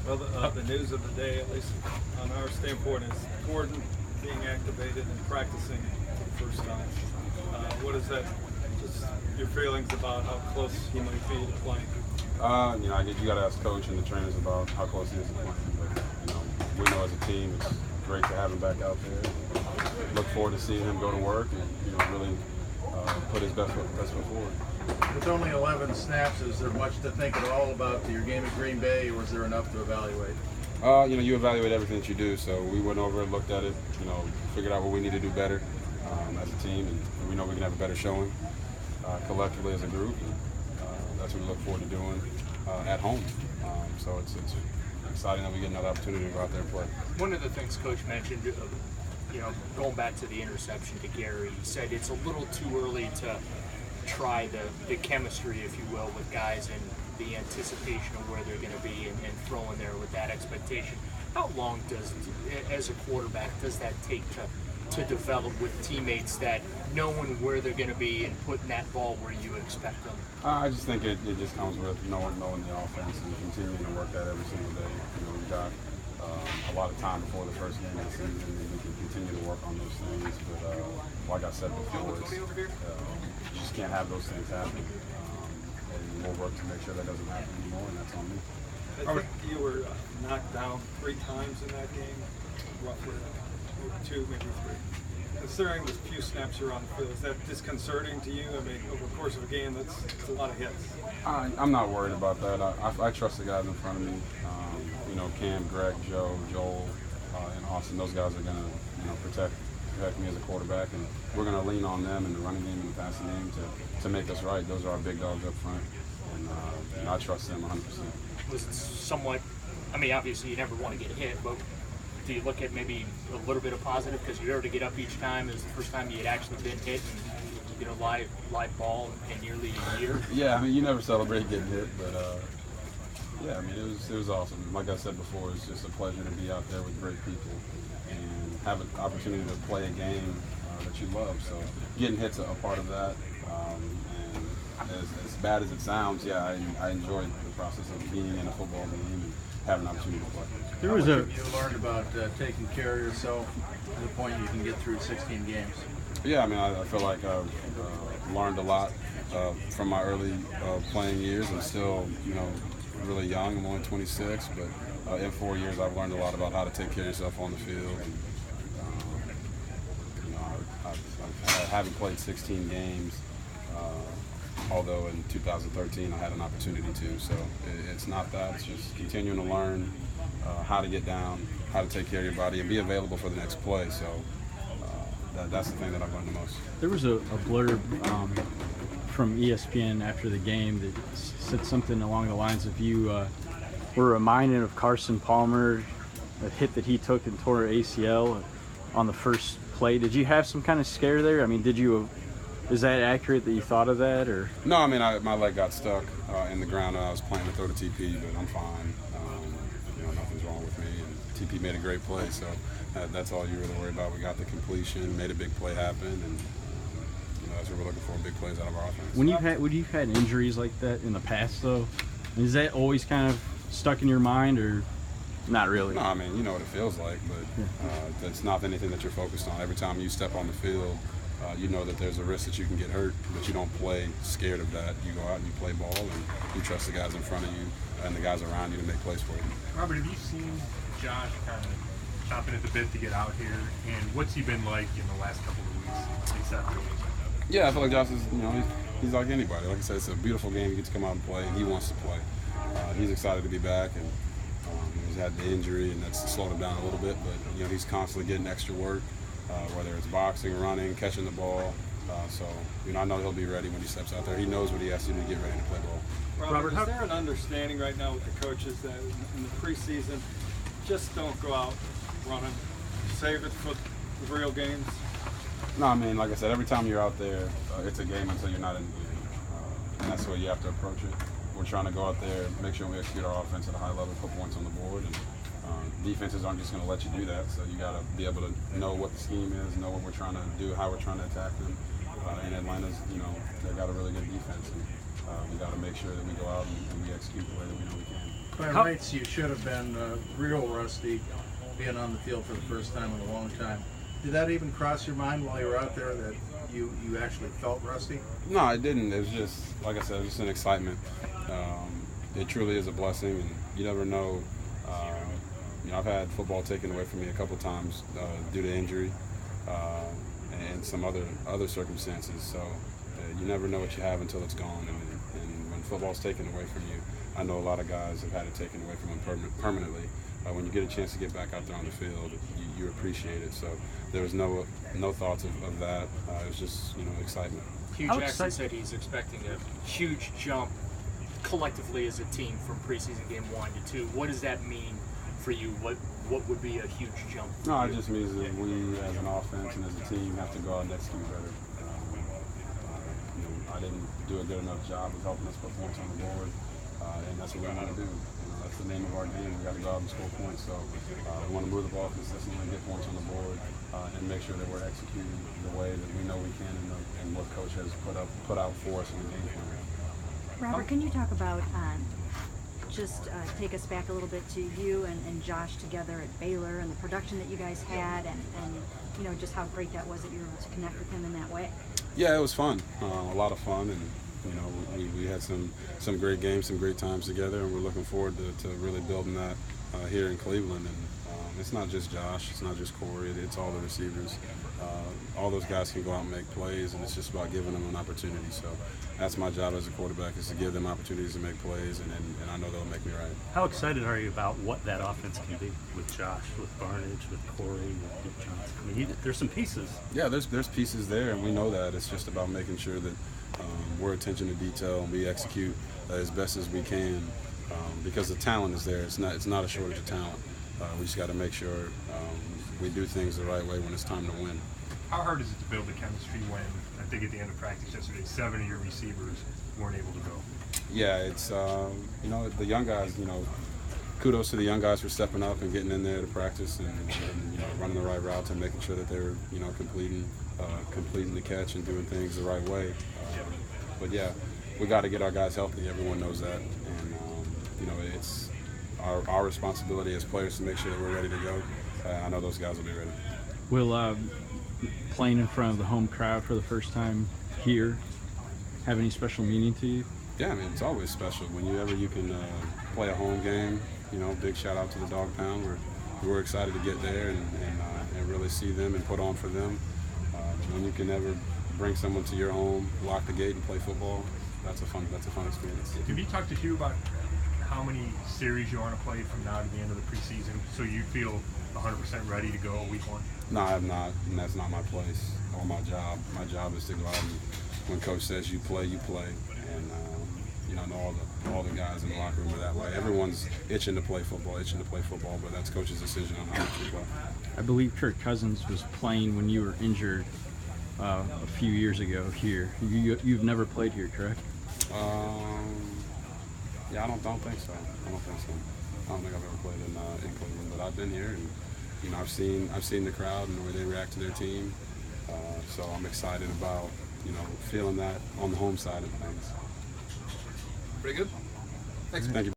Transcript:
Well, the news of the day, at least on our standpoint, is Gordon being activated and practicing for the first time. What is that? Just your feelings about how close he might be to playing? You got to ask coach and the trainers about how close he is to playing. But we know as a team, it's great to have him back out there. Look forward to seeing him go to work and really put his best foot forward. With only 11 snaps, is there much to think at all about your game at Green Bay, or was there enough to evaluate? You evaluate everything that you do. So we went over and looked at it. Figured out what we need to do better as a team, and we know we can have a better showing collectively as a group. And, that's what we look forward to doing at home. So it's exciting that we get another opportunity to go out there and play. One of the things Coach mentioned, going back to the interception to Gary, he said it's a little too early to try the chemistry, if you will, with guys and the anticipation of where they're going to be and throw in there with that expectation. How long as a quarterback, does that take to develop with teammates, that knowing where they're going to be and putting that ball where you expect them? I just think it just comes with knowing the offense and continuing to work that every single day. We've got a lot of time before the first game of the season, and we can continue to work on those things. But like I said before, you just can't have those things happen. And we'll work to make sure that doesn't happen anymore, and that's on me. I think you were knocked down 3 times in that game, roughly. 2, maybe 3. Considering the few snaps you're on the field, is that disconcerting to you? I mean, over the course of a game, that's a lot of hits. I'm not worried about that. I trust the guys in front of me. Cam, Greg, Joe, Joel, and Austin. Those guys are going to protect me as a quarterback, and we're going to lean on them in the running game and the passing game to make us right. Those are our big dogs up front, and I trust them 100%. Was it somewhat, obviously you never want to get hit, but do you look at maybe a little bit of positive because you're able to get up each time? It was the first time you had actually been hit and live ball in nearly a year? Yeah, you never celebrate getting hit, but it was awesome. Like I said before, it's just a pleasure to be out there with great people and have an opportunity to play a game that you love. So getting hit's a part of that. And as bad as it sounds, I enjoyed the process of being in a football game and having an opportunity to play. You learned about taking care of yourself to the point you can get through 16 games. Yeah, I feel like I've learned a lot from my early playing years. I'm still, really young. I'm only 26, but in 4 years I've learned a lot about how to take care of yourself on the field. And, I haven't played 16 games, although in 2013 I had an opportunity to. So it's not that. It's just continuing to learn how to get down, how to take care of your body, and be available for the next play. So that's the thing that I've learned the most. There was a blurb from ESPN after the game that said something along the lines of you were reminded of Carson Palmer, a hit that he took and tore ACL on the first play. Did you have some kind of scare there? Is that accurate that you thought of that, or? No, my leg got stuck in the ground and I was playing to throw to TP, but I'm fine. Nothing's wrong with me, and TP made a great play, so that's all you really worry about. We got the completion, made a big play happen, and that's what we're looking for, big plays out of our offense. When you've had injuries like that in the past, though, is that always kind of stuck in your mind, or not really? No, you know what it feels like, but it's not anything that you're focused on. Every time you step on the field, you know that there's a risk that you can get hurt, but you don't play scared of that. You go out and you play ball, and you trust the guys in front of you and the guys around you to make plays for you. Robert, have you seen Josh kind of chomping at the bit to get out here, and what's he been like in the last couple of weeks, except for games like that? Yeah, I feel like Josh is, he's like anybody. Like I said, it's a beautiful game. He gets to come out and play, and he wants to play. He's excited to be back, and he's had the injury, and that's slowed him down a little bit. But he's constantly getting extra work, whether it's boxing, running, catching the ball. So I know he'll be ready when he steps out there. He knows what he has to do to get ready to play ball. Robert, is there an understanding right now with the coaches that in the preseason, just don't go out running, save it for the real games? No, like I said, every time you're out there, it's a game until you're not in the game. And that's the way you have to approach it. We're trying to go out there, make sure we execute our offense at a high level, put points on the board. And defenses aren't just going to let you do that. So you got to be able to know what the scheme is, know what we're trying to do, how we're trying to attack them. And Atlanta's, they've got a really good defense. And we got to make sure that we go out and we execute the way that we know we can. By rights, you should have been real rusty, being on the field for the first time in a long time. Did that even cross your mind while you were out there that you actually felt rusty? No, it didn't. It was just, like I said, it was just an excitement. It truly is a blessing, and you never know. I've had football taken away from me a couple times due to injury and some other circumstances. So you never know what you have until it's gone. And when football's taken away from you, I know a lot of guys have had it taken away from them permanently. When you get a chance to get back out there on the field, you appreciate it. So there was no thoughts of that. It was just excitement. Hugh Jackson said he's expecting a huge jump collectively as a team from preseason game 1 to 2. What does that mean for you? What would be a huge jump? No, it just means that we, as an offense and as a team, have to go out and execute better. I didn't do a good enough job of helping us put points on the board, and that's what we want to do. That's the name of our game. We got to go out and score points. So we want to move the ball consistently, get points on the board, and make sure that we're executing the way that we know we can and what coach has put out for us in the game plan. Robert, can you talk about take us back a little bit to you and Josh together at Baylor and the production that you guys had and just how great that was that you were able to connect with him in that way? Yeah, it was fun. A lot of fun, and we had some great games, some great times together, and we're looking forward to really building that here in Cleveland. And it's not just Josh, it's not just Corey, it's all the receivers. All those guys can go out and make plays, and it's just about giving them an opportunity. So that's my job as a quarterback, is to give them opportunities to make plays, and I know they'll make me right. How excited are you about what that offense can be with Josh, with Barnage, with Corey, with Nick Johnson? I mean, there's some pieces. Yeah, there's pieces there, and we know that. It's just about making sure that we're attention to detail and we execute as best as we can, because the talent is there. It's not a shortage of talent. We just got to make sure we do things the right way when it's time to win. How hard is it to build the chemistry when, I think at the end of practice yesterday, 7 of your receivers weren't able to go? Yeah, it's, the young guys, kudos to the young guys for stepping up and getting in there to practice and running the right routes and making sure that they were, completing the catch and doing things the right way. But yeah, we got to get our guys healthy. Everyone knows that. And, it's our responsibility as players to make sure that we're ready to go. I know those guys will be ready. Will playing in front of the home crowd for the first time here have any special meaning to you? Yeah, I mean, it's always special. Whenever you can play a home game, big shout out to the Dog Pound. We're excited to get there and really see them and put on for them. When you can ever bring someone to your home, lock the gate and play football, that's a fun experience. Have you talked to Hugh about how many series you want to play from now to the end of the preseason so you feel 100% ready to go week 1? No, I have not, and that's not my place or my job. My job is to go out and when coach says you play, you play. And I know all the guys in the locker room are that way. Everyone's itching to play football, but that's coach's decision on how much you play. I believe Kirk Cousins was playing when you were injured a few years ago here. You've never played here, correct? Yeah, I don't think so. I don't think I've ever played in Cleveland, but I've been here, and I've seen the crowd and the way they react to their team. So I'm excited about feeling that on the home side of things. Pretty good. Thanks. Thank you.